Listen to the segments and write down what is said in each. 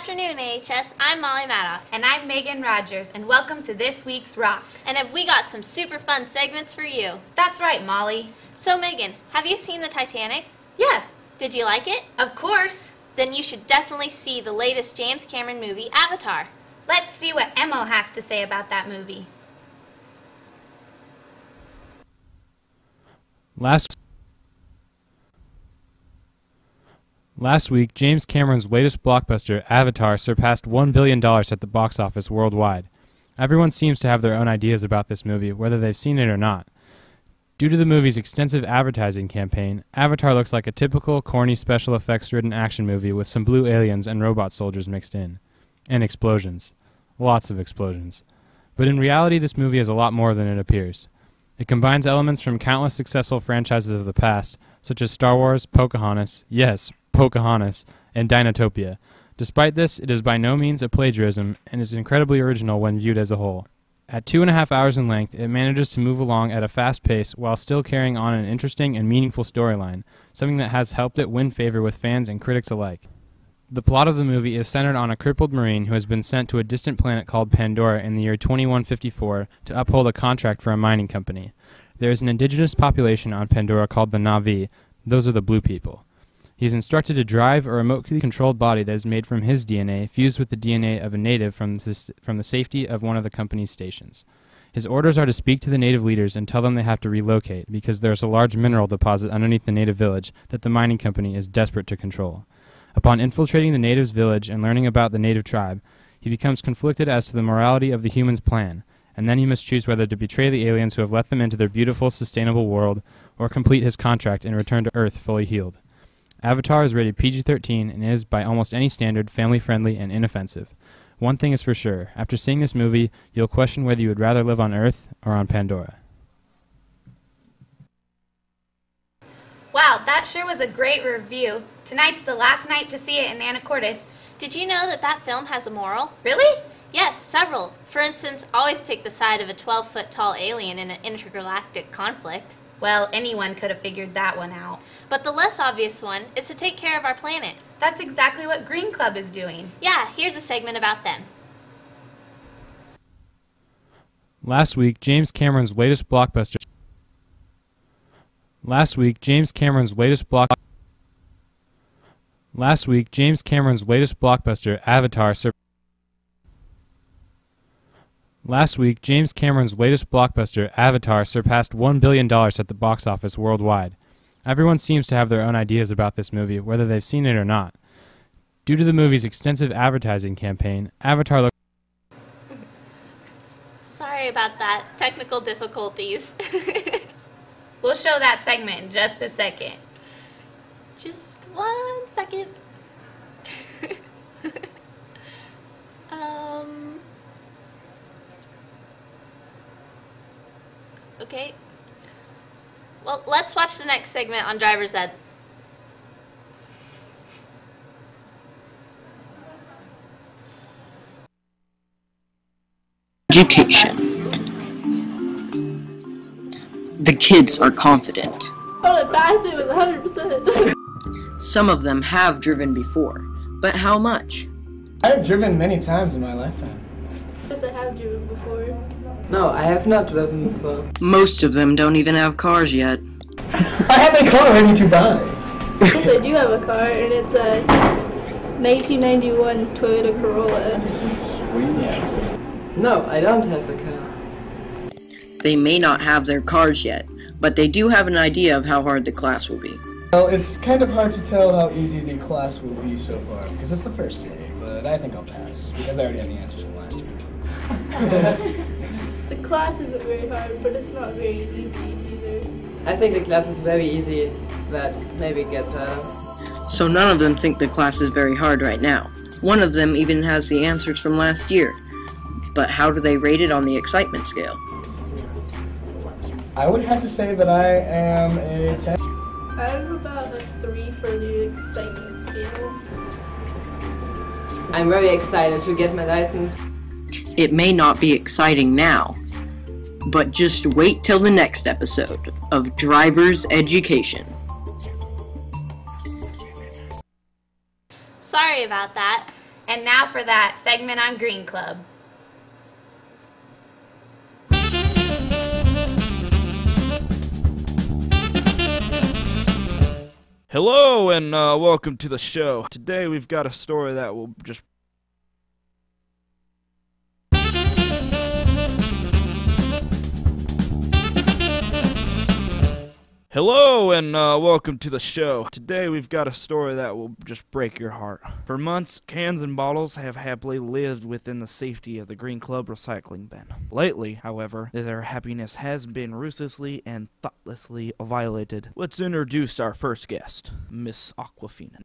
afternoon, AHS. I'm Molly Maddox. And I'm Megan Rogers, and welcome to this week's Rock. And have we got some super fun segments for you? That's right, Molly. So, Megan, have you seen the Titanic? Yeah. Did you like it? Of course. Then you should definitely see the latest James Cameron movie, Avatar. Let's see what Emo has to say about that movie. Last week, James Cameron's latest blockbuster, Avatar, surpassed $1 billion at the box office worldwide. Everyone seems to have their own ideas about this movie, whether they've seen it or not. Due to the movie's extensive advertising campaign, Avatar looks like a typical, corny, special effects-ridden action movie with some blue aliens and robot soldiers mixed in. And explosions. Lots of explosions. But in reality, this movie is a lot more than it appears. It combines elements from countless successful franchises of the past, such as Star Wars, Pocahontas, yes, Pocahontas, and Dinotopia. Despite this, it is by no means a plagiarism, and is incredibly original when viewed as a whole. At 2.5 hours in length, it manages to move along at a fast pace while still carrying on an interesting and meaningful storyline, something that has helped it win favor with fans and critics alike. The plot of the movie is centered on a crippled Marine who has been sent to a distant planet called Pandora in the year 2154 to uphold a contract for a mining company. There is an indigenous population on Pandora called the Na'vi. Those are the blue people. He is instructed to drive a remotely controlled body that is made from his DNA, fused with the DNA of a native from the safety of one of the company's stations. His orders are to speak to the native leaders and tell them they have to relocate, because there is a large mineral deposit underneath the native village that the mining company is desperate to control. Upon infiltrating the native's village and learning about the native tribe, he becomes conflicted as to the morality of the humans' plan, and then he must choose whether to betray the aliens who have let them into their beautiful, sustainable world, or complete his contract and return to Earth fully healed. Avatar is rated PG-13 and is, by almost any standard, family-friendly and inoffensive. One thing is for sure, after seeing this movie, you'll question whether you would rather live on Earth or on Pandora. Wow, that sure was a great review. Tonight's the last night to see it in Anacortes. Did you know that that film has a moral? Really? Yes, several. For instance, always take the side of a 12-foot-tall alien in an intergalactic conflict. Well, anyone could have figured that one out. But the less obvious one is to take care of our planet. That's exactly what Green Club is doing. Yeah, here's a segment about them. Last week, James Cameron's latest blockbuster, Avatar, surpassed $1 billion at the box office worldwide. Everyone seems to have their own ideas about this movie, whether they've seen it or not. Due to the movie's extensive advertising campaign, Avatar looks... Sorry about that. Technical difficulties. We'll show that segment in just a second. Just 1 second. Okay. Well, let's watch the next segment on Driver's Ed. Education. The kids are confident. Oh, I passed it with 100%. Some of them have driven before, but how much? I've driven many times in my lifetime. Yes, I have driven before. No, I have not driven before. Most of them don't even have cars yet. I have a car ready to buy. Yes, I do have a car, and it's a 1991 Toyota Corolla. Sweet. No, I don't have a car. They may not have their cars yet, but they do have an idea of how hard the class will be. Well, it's kind of hard to tell how easy the class will be so far, because it's the first year, but I think I'll pass, because I already have the answers from last year. The class isn't very hard, but it's not very easy either. I think the class is very easy, but maybe it gets better. So none of them think the class is very hard right now. One of them even has the answers from last year. But how do they rate it on the excitement scale? I would have to say that I am a 10. I'm about a 3 for the excitement scale. I'm very excited to get my license. It may not be exciting now, but just wait till the next episode of Driver's Education. Sorry about that. And now for that segment on Green Club. Hello and welcome to the show. Today we've got a story that will just... Hello and welcome to the show. Today we've got a story that will just break your heart. For months, cans and bottles have happily lived within the safety of the Green Club recycling bin. Lately, however, their happiness has been ruthlessly and thoughtlessly violated. Let's introduce our first guest, Miss Aquafina.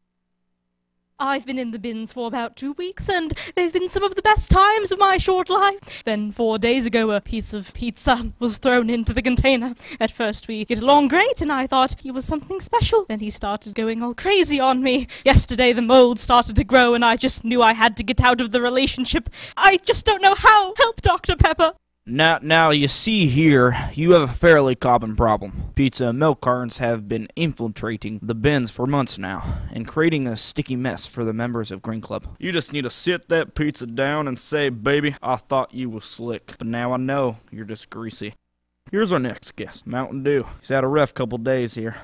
I've been in the bins for about 2 weeks, and they've been some of the best times of my short life. Then 4 days ago, a piece of pizza was thrown into the container. At first, we get along great, and I thought he was something special. Then he started going all crazy on me. Yesterday, the mold started to grow, and I just knew I had to get out of the relationship. I just don't know how. Help, Dr. Pepper. Now, you see here, you have a fairly common problem. Pizza and milk cartons have been infiltrating the bins for months now, and creating a sticky mess for the members of Green Club. You just need to sit that pizza down and say, baby, I thought you was slick, but now I know you're just greasy. Here's our next guest, Mountain Dew. He's had a rough couple days here.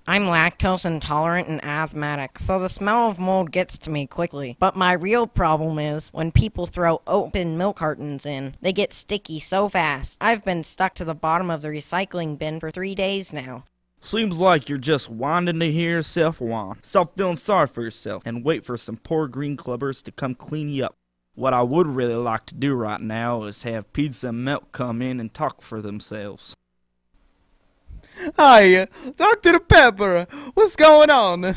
I'm lactose intolerant and asthmatic, so the smell of mold gets to me quickly. But my real problem is when people throw open milk cartons in, they get sticky so fast. I've been stuck to the bottom of the recycling bin for 3 days now. Seems like you're just wanting to hear yourself whine. Stop feeling sorry for yourself and wait for some poor Green Clubbers to come clean you up. What I would really like to do right now is have pizza and milk come in and talk for themselves. Hi, Dr. Pepper. What's going on?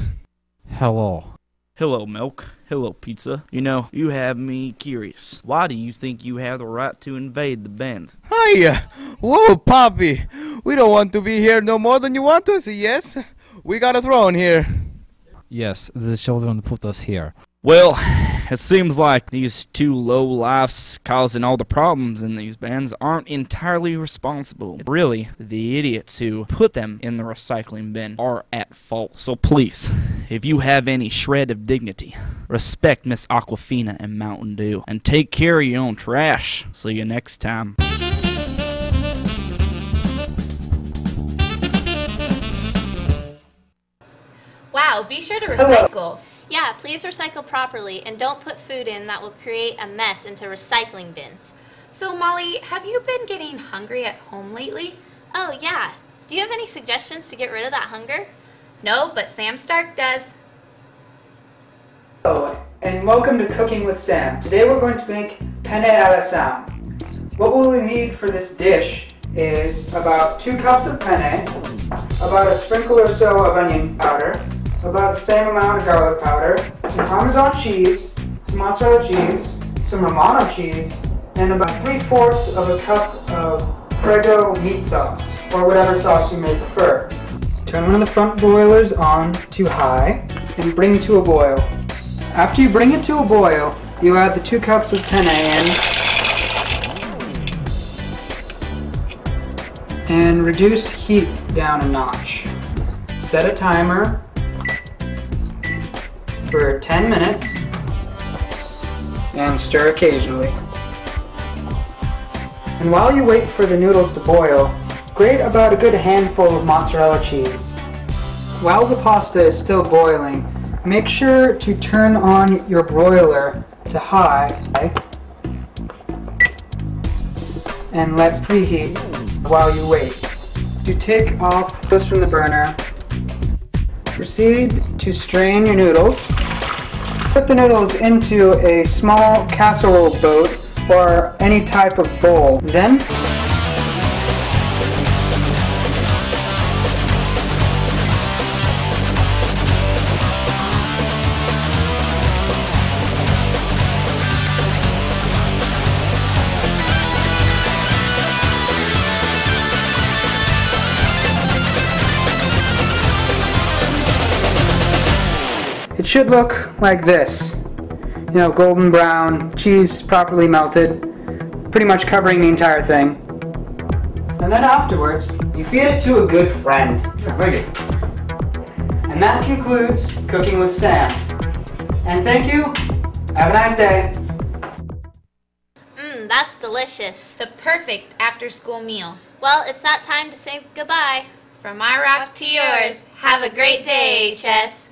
Hello. Hello, milk. Hello, pizza. You know, you have me curious. Why do you think you have the right to invade the bins? Hi. Whoa, Poppy. We don't want to be here no more than you want us, yes? We got a throne here. Yes, the children put us here. Well, it seems like these two low-lifes causing all the problems in these bins aren't entirely responsible. Really, the idiots who put them in the recycling bin are at fault. So please, if you have any shred of dignity, respect Miss Aquafina and Mountain Dew, and take care of your own trash. See you next time. Wow, be sure to recycle. Yeah, please recycle properly and don't put food in that will create a mess into recycling bins. So Molly, have you been getting hungry at home lately? Oh yeah. Do you have any suggestions to get rid of that hunger? No, but Sam Stark does. Hello, and welcome to Cooking with Sam. Today we're going to make penne alla Sam. What we'll need for this dish is about 2 cups of penne, about a sprinkle or so of onion powder, about the same amount of garlic powder, some Parmesan cheese, some mozzarella cheese, some Romano cheese, and about 3/4 of a cup of Prego meat sauce, or whatever sauce you may prefer. Turn one of the front boilers on to high and bring to a boil. After you bring it to a boil, you add the 2 cups of penne in and reduce heat down a notch. Set a timer for 10 minutes and stir occasionally. And while you wait for the noodles to boil, grate about a good handful of mozzarella cheese. While the pasta is still boiling, make sure to turn on your broiler to high and let preheat while you wait. To take off this from the burner, proceed to strain your noodles. Put the noodles into a small casserole boat or any type of bowl. Then it should look like this. You know, golden brown, cheese properly melted, pretty much covering the entire thing. And then afterwards, you feed it to a good friend. Yeah, thank you. And that concludes Cooking with Sam. And thank you Have a nice day. That's delicious. The perfect after-school meal. Well, it's not time to say goodbye. From my rock to yours, have a great day, HS.